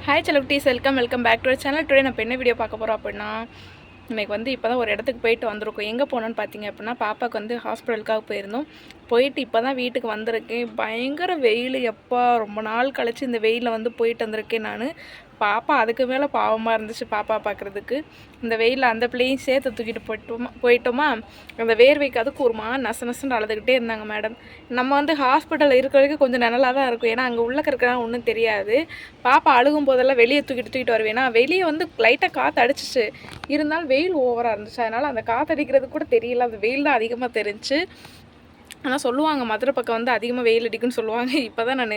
Hi selectees, welcome back to our channel. Today நான் என்ன video பார்க்க போகிறோம் அப்படின்னா, இன்றைக்கி வந்து இப்போ தான் ஒரு இடத்துக்கு போயிட்டு வந்திருக்கோம். எங்கே போனோன்னு பார்த்தீங்க அப்படின்னா, பாப்பாவுக்கு வந்து ஹாஸ்பிட்டலுக்காக போயிருந்தோம். போயிட்டு இப்போ தான் வீட்டுக்கு வந்திருக்கேன். பயங்கர வெயில், எப்பா ரொம்ப நாள் கழிச்சு இந்த வெயிலில் வந்து போயிட்டு வந்திருக்கேன் நான். பாப்பா அதுக்கு மேலே பாவமாக இருந்துச்சு பாப்பா பார்க்குறதுக்கு. இந்த வெயிலில் அந்த பிள்ளையும் சேர்த்து தூக்கிட்டு போயிட்டோமா அந்த வேர்வைக்கு அதுக்கு ஒரு நச நசன்னு அழுதுகிட்டே இருந்தாங்க மேடம். நம்ம வந்து ஹாஸ்பிட்டலில் இருக்கிற வரைக்கும் கொஞ்சம் நிழலாக தான் இருக்கும், ஏன்னா அங்கே உள்ளே இருக்கிறதா ஒன்றும் தெரியாது. பாப்பா அழுகும் போதெல்லாம் வெளியே தூக்கிட்டு வருவேன்னா வெளியே வந்து லைட்டாக காற்று அடிச்சிச்சு, இருந்தாலும் வெயில் ஓவராக இருந்துச்சு. அதனால் அந்த காற்று அடிக்கிறது கூட தெரியல, அந்த வெயில் தான் அதிகமாக தெரிஞ்சு. ஆனால் சொல்லுவாங்க மதுரை பக்கம் வந்து அதிகமாக வெயில் அடிக்குன்னு சொல்லுவாங்க. இப்போ தான் நான்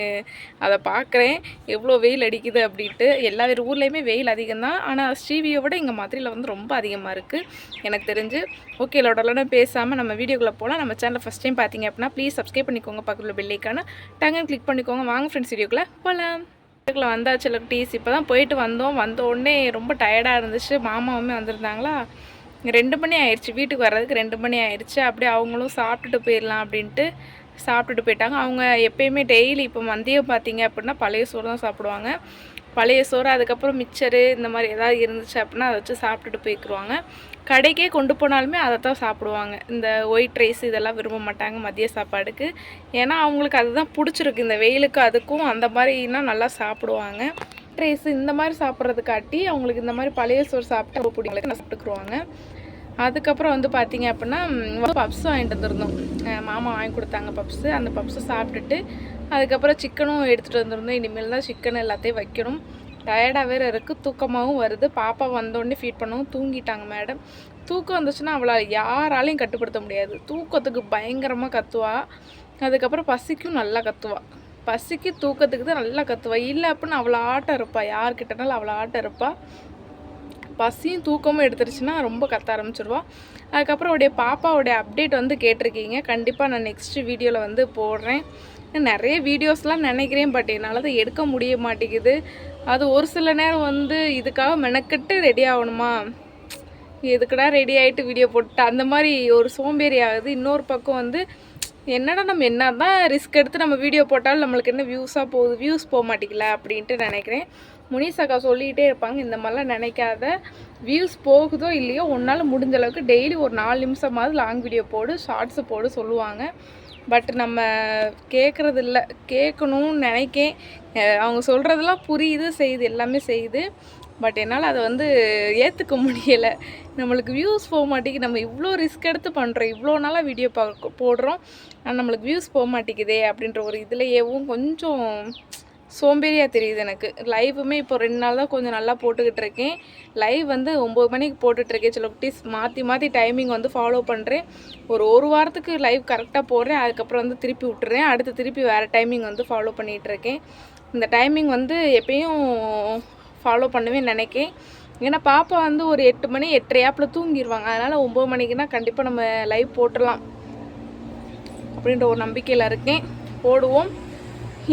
அதை பார்க்குறேன், எவ்வளோ வெயில் அடிக்குது அப்படின்ட்டு. எல்லா ஊர்லேயுமே வெயில் அதிகம்தான், ஆனால் ஸ்ரீவியை விட இங்கே மதுரையில் வந்து ரொம்ப அதிகமாக இருக்குது எனக்கு தெரிஞ்சு. ஓகே, லோடலோட பேசாமல் நம்ம வீடியோக்குள்ளே போகலாம். நம்ம சேனலை ஃபஸ்ட் டைம் பார்த்தீங்க அப்படின்னா ப்ளீஸ் சப்ஸ்கிரைப் பண்ணிக்கோங்க, பக்கத்தில் பெல்லைக்கான டங்குன்னு கிளிக் பண்ணிக்கோங்க. வாங்க ஃப்ரெண்ட்ஸ், வீடியோக்குள்ளே போகலாம். வீட்டுக்குள்ளே வந்தாச்சு டீஸ். இப்போ தான் போயிட்டு வந்த உடனே ரொம்ப டயர்டாக இருந்துச்சு. மாமாவுமே வந்திருந்தாங்களா, 2 மணி ஆயிடுச்சு வீட்டுக்கு வர்றதுக்கு. 2 மணி ஆயிடுச்சு. அப்படியே அவங்களும் சாப்பிட்டுட்டு போயிடலாம் அப்படின்ட்டு சாப்பிட்டுட்டு போயிட்டாங்க. அவங்க எப்பயுமே டெய்லி இப்போ மதியம் பார்த்தீங்க அப்படின்னா பழைய சோறு தான் சாப்பிடுவாங்க. பழைய சோறு, அதுக்கப்புறம் மிக்சரு இந்த மாதிரி ஏதாவது இருந்துச்சு அப்படின்னா அதை வச்சு சாப்பிட்டுட்டு போய்க்குருவாங்க. கடைக்கே கொண்டு போனாலுமே அதை தான் சாப்பிடுவாங்க. இந்த ஒயிட் ரைஸ் இதெல்லாம் விரும்ப மாட்டாங்க மதிய சாப்பாடுக்கு, ஏன்னா அவங்களுக்கு அதுதான் பிடிச்சிருக்கு. இந்த வெயிலுக்கு அதுக்கும் அந்த மாதிரினா நல்லா சாப்பிடுவாங்க. ரைஸ் இந்த மாதிரி சாப்பிட்றதுக்காட்டி அவங்களுக்கு இந்த மாதிரி பழைய சோறு சாப்பிட்டு ரொம்ப பிடிங்களுக்கு சாப்பிட்டுக்குருவாங்க. அதுக்கப்புறம் வந்து பார்த்திங்க அப்படின்னா பப்ஸ் வாங்கிட்டு வந்துருந்தோம். மாமா வாங்கி கொடுத்தாங்க பப்ஸு. அந்த பப்ஸை சாப்பிட்டுட்டு அதுக்கப்புறம் சிக்கனும் எடுத்துகிட்டு வந்துருந்தோம். இனிமேல் தான் சிக்கன் எல்லாத்தையும் வைக்கணும். டயர்டாக வேறு இருக்குது, தூக்கமாகவும் வருது. பாப்பா வந்தோடனே ஃபீட் பண்ணவும் தூங்கிட்டாங்க மேடம். தூக்கம் வந்துச்சுன்னா அவளை யாராலையும் கட்டுப்படுத்த முடியாது. தூக்கத்துக்கு பயங்கரமாக கத்துவா. அதுக்கப்புறம் பசிக்கும் நல்லா கத்துவா. பசிக்கு தூக்கத்துக்கு தான் நல்லா கத்துவா. இல்லை அப்படின்னு அவ்வளோ ஆட்டம் இருப்பாள், யார்கிட்டனாலும் அவ்வளோ ஆட்டம் இருப்பாள். பசியும் தூக்கமும் எடுத்துருச்சுன்னா ரொம்ப கத்த ஆரம்பிச்சிடுவா. அதுக்கப்புறம் உடைய பாப்பாவுடைய அப்டேட் வந்து கேட்டிருக்கீங்க. கண்டிப்பாக நான் நெக்ஸ்ட்டு வீடியோவில் வந்து போடுறேன். நிறைய வீடியோஸ்லாம் நினைக்கிறேன், பட் என்னால் தான் எடுக்க முடிய மாட்டேங்குது. அது ஒரு சில நேரம் வந்து இதுக்காக மெனக்கட்டு ரெடி ஆகணுமா, எதுக்கடா ரெடி ஆகிட்டு வீடியோ போட்டு அந்த மாதிரி ஒரு சோம்பேறி ஆகுது. இன்னொரு பக்கம் வந்து என்னடா நம்ம என்ன தான் ரிஸ்க் எடுத்து நம்ம வீடியோ போட்டாலும் நம்மளுக்கு என்ன வியூஸாக போகுது, வியூஸ் போக மாட்டேங்கல அப்படின்ட்டு நினைக்கிறேன். முனிஸ் அக்கா சொல்லிகிட்டே இருப்பாங்க, இந்த மாதிரிலாம் நினைக்காத, வியூஸ் போகுதோ இல்லையோ உன்னால் முடிஞ்ச அளவுக்கு டெய்லி ஒரு 4 நிமிஷமாவது லாங் வீடியோ போடு, ஷார்ட்ஸு போடு சொல்லுவாங்க. பட் நம்ம கேட்குறது இல்லை. கேட்கணும்னு நினைக்கேன். அவங்க சொல்கிறதெல்லாம் புரியுது, செய்யுது, எல்லாமே செய்யுது. பட் என்னால் அதை வந்து ஏற்றுக்க முடியலை. நம்மளுக்கு வியூஸ் போக மாட்டேங்குது. நம்ம இவ்வளோ ரிஸ்க் எடுத்து பண்ணுறோம், இவ்வளோ நாளாக வீடியோ போடுறோம், ஆனால் நம்மளுக்கு வியூஸ் போக மாட்டேங்குதே அப்படின்ற ஒரு இதுலையேவும் கொஞ்சம் சோம்பேறியாக தெரியுது எனக்கு. லைவுமே இப்போ 2 நாள் தான் கொஞ்சம் நல்லா போட்டுக்கிட்டு இருக்கேன். லைவ் வந்து 9 மணிக்கு போட்டுட்ருக்கேன். சில குட்டீஸ் மாற்றி டைமிங் வந்து ஃபாலோ பண்ணுறேன். ஒரு வாரத்துக்கு லைவ் கரெக்டாக போடுறேன். அதுக்கப்புறம் வந்து திருப்பி விட்டுறேன். அடுத்து திருப்பி வேறு டைமிங் வந்து ஃபாலோ பண்ணிகிட்ருக்கேன். இந்த டைமிங் வந்து எப்பயும் ஃபாலோ பண்ணுவேன்னு நினைக்கேன். ஏன்னா பாப்பா வந்து ஒரு 8 மணி 8:30 தூங்கிடுவாங்க. அதனால் 9 மணிக்குன்னா கண்டிப்பாக நம்ம லைவ் போட்டுடலாம் அப்படின்ற ஒரு நம்பிக்கையில் இருக்கேன். போடுவோம்.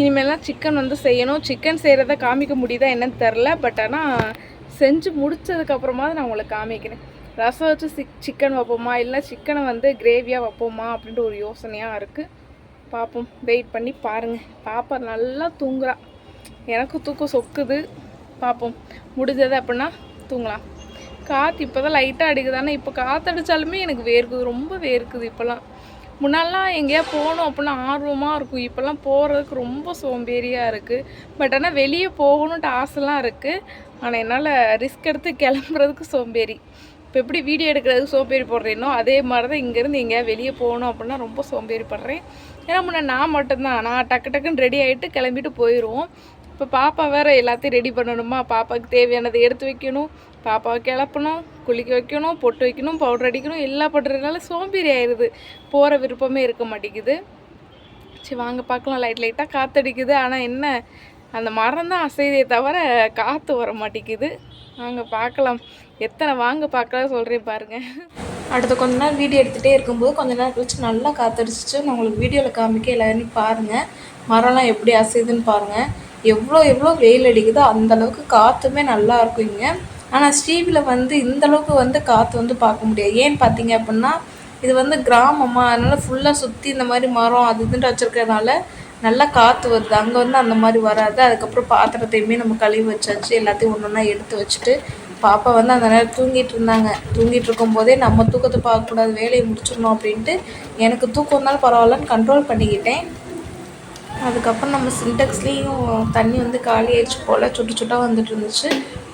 இனிமேலாம் சிக்கன் வந்து செய்யணும். சிக்கன் செய்கிறத காமிக்க முடியுதா என்னன்னு தெரில, பட் ஆனால் செஞ்சு முடித்ததுக்கப்புறமா நான் உங்களுக்கு காமிக்கிறேன். ரசம் வச்சு சிக்கன் வைப்போமா, இல்லை சிக்கனை வந்து கிரேவியாக வைப்போமா அப்படின்ற ஒரு யோசனையாக இருக்குது. பார்ப்போம், வெயிட் பண்ணி பாருங்கள். பாப்பா நல்லா தூங்குறா, எனக்கு தூக்கம் சொக்குது. பார்ப்போம், முடிஞ்சது அப்படின்னா தூங்கலாம். காற்று இப்போ தான் லைட்டாக அடிக்குதானே. இப்போ காற்று அடித்தாலுமே எனக்கு வேர்க்குது, ரொம்ப வேர்க்குது இப்போலாம். முன்னாடிலாம் எங்கேயா போகணும் அப்படின்னா ஆர்வமாக இருக்கும். இப்போல்லாம் போகிறதுக்கு ரொம்ப சோம்பேறியாக இருக்குது. பட் ஆனால் வெளியே போகணுன்ட்டு ஆசைலாம் இருக்குது. ஆனால் என்னால் ரிஸ்க் எடுத்து கிளம்புறதுக்கு சோம்பேறி. இப்போ எப்படி வீடியோ எடுக்கிறதுக்கு சோம்பேறி போடுறேனோ அதே மாதிரி தான் இங்கேருந்து எங்கேயா வெளியே போகணும் அப்படின்னா ரொம்ப சோம்பேறி படுறேன். ஏன்னா முன்னே நான் மட்டும்தான், நான் டக்குன்னு ரெடி ஆகிட்டு கிளம்பிட்டு போயிடுவோம். இப்போ பாப்பா வேறு எல்லாத்தையும் ரெடி பண்ணணுமா, பாப்பாவுக்கு தேவையானதை எடுத்து வைக்கணும், பாப்பாவை கிளப்பணும், குளிக்க வைக்கணும், பொட்டு வைக்கணும், பவுடர் அடிக்கணும், எல்லாம் பண்ணுறதுனால சோம்பேறி ஆயிடுது. போகிற விருப்பமே இருக்க மாட்டேங்குது. சரி வாங்க பார்க்கலாம். லைட்டாக காற்றடிக்குது, ஆனால் என்ன அந்த மரம் தான் அசைதே தவிர காற்று வர மாட்டேங்குது. வாங்க பார்க்கலாம். வாங்க பார்க்கலாம் சொல்கிறேன் பாருங்கள். அடுத்த கொஞ்ச நேரம் வீடியோ எடுத்துகிட்டே இருக்கும்போது கொஞ்ச நேரம் கழிச்சு நல்லா காற்றடிச்சிச்சு. நான் உங்களுக்கு வீடியோவில் காமிக்க எல்லாரும் பாருங்கள். மரம்லாம் எப்படி அசைதுன்னு பாருங்கள். எவ்வளோ வெயில் அடிக்குதோ அந்தளவுக்கு காற்றுமே நல்லா இருக்கும் இங்கே. ஆனால் ஸ்ரீவியில் வந்து இந்தளவுக்கு வந்து காற்று வந்து பார்க்க முடியாது. ஏன்னு பார்த்தீங்க அப்படின்னா இது வந்து கிராமமாக, அதனால் ஃபுல்லாக சுற்றி இந்த மாதிரி மரம் அது இதுன்ட்டு வச்சுருக்கிறதுனால நல்லா காற்று வருது. அங்கே வந்து அந்த மாதிரி வராது. அதுக்கப்புறம் பாத்திரத்தையுமே நம்ம கழுவி வச்சாச்சு. எல்லாத்தையும் ஒன்று ஒன்றா எடுத்து வச்சுட்டு பாப்பா வந்து அந்த நேரம் தூங்கிட்டு இருந்தாங்க. தூங்கிட்டு இருக்கும்போதே நம்ம தூக்கத்தை பார்க்கக்கூடாது, வேலையை முடிச்சிடணும் அப்படின்ட்டு எனக்கு தூக்கம் இருந்தாலும் பரவாயில்லன்னு கண்ட்ரோல் பண்ணிக்கிட்டேன். அதுக்கப்புறம் நம்ம சின்டெக்ஸ்லேயும் தண்ணி வந்து காலி ஆயிடுச்சு போல், சுட்டு சுட்டாக வந்துட்டு இருந்துச்சு.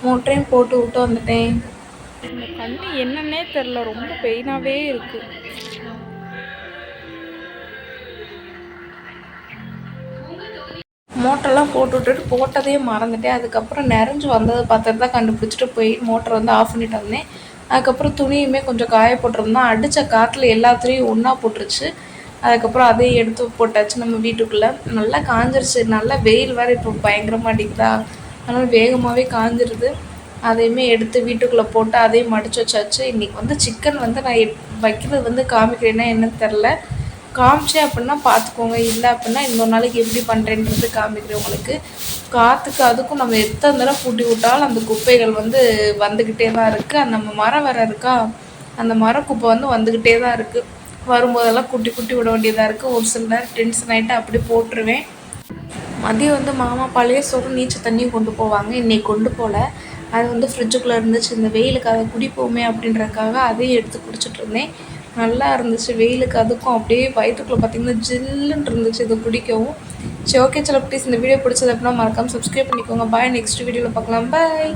மோட்டரையும் போட்டு விட்டு வந்துட்டேன். இந்த கண்ணு என்னன்னே தெரில, ரொம்ப பெயினாகவே இருக்குது. மோட்டரெல்லாம் போட்டு விட்டுட்டு போட்டதே மறந்துட்டேன். அதுக்கப்புறம் நிறைஞ்சு வந்ததை பார்த்துட்டு தான் கண்டுபிடிச்சிட்டு போய் மோட்டரை வந்து ஆஃப் பண்ணிட்டு வந்தேன். அதுக்கப்புறம் துணியுமே கொஞ்சம் காய போட்டிருந்தோம். அடித்த காற்றுல எல்லாத்துலேயும் ஒன்றா போட்டுருச்சு. அதுக்கப்புறம் அதையும் எடுத்து போட்டாச்சு நம்ம வீட்டுக்குள்ளே. நல்லா காஞ்சிருச்சு. நல்லா வெயில் வேறு இப்போ பயங்கரமாக அடிக்குதா, அதனால் வேகமாகவே காஞ்சிருது. அதையுமே எடுத்து வீட்டுக்குள்ளே போட்டு அதையும் மடித்து வச்சாச்சு. இன்றைக்கி வந்து சிக்கன் வந்து நான் வைக்கிறது வந்து காமிக்கிறேன்னா என்னன்னு தெரில. காமிச்சேன் அப்படின்னா பார்த்துக்கோங்க, இல்லை அப்படின்னா இன்னொரு நாளைக்கு எப்படி பண்ணுறேன்றது காமிக்கிறேன் உங்களுக்கு. காற்றுக்கு அதுக்கும் நம்ம எத்தனை தடவை பூட்டி விட்டாலும் அந்த குப்பைகள் வந்து வந்துக்கிட்டே தான் இருக்குது. அந்த நம்ம மரம் வேறு இருக்கா, அந்த மரக்குப்பை வந்து வந்துக்கிட்டே தான் இருக்குது. வரும்போதெல்லாம் குட்டி குட்டி விட வேண்டியதாக இருக்குது. ஒரு சில நேரம் டென்ஷன் ஆகிட்டு அப்படி போட்டுருவேன். மதியம் வந்து மாமா பழைய சோறு நீச்சல் தண்ணியும் கொண்டு போவாங்க. இன்றைக்கி கொண்டு போகல. அது வந்து ஃப்ரிட்ஜுக்குள்ளே இருந்துச்சு. இந்த வெயிலுக்கு அதை குடிப்போமே அப்படின்றதுக்காக அதையும் எடுத்து குடிச்சிட்டு இருந்தேன். நல்லா இருந்துச்சு. வெயிலுக்கு அதுக்கும் அப்படியே வயிற்றுக்குள்ளே பார்த்திங்கன்னா ஜில்லுன்னு இருந்துச்சு இதை குடிக்கவும். சரி, ஓகே சில ப்ளீஸ் இந்த வீடியோ பிடிச்சது அப்படின்னா மறக்காமல் சப்ஸ்கிரைப் பண்ணிக்கோங்க. பாய், நெக்ஸ்ட் வீடியோவில் பார்க்கலாம். பாய்.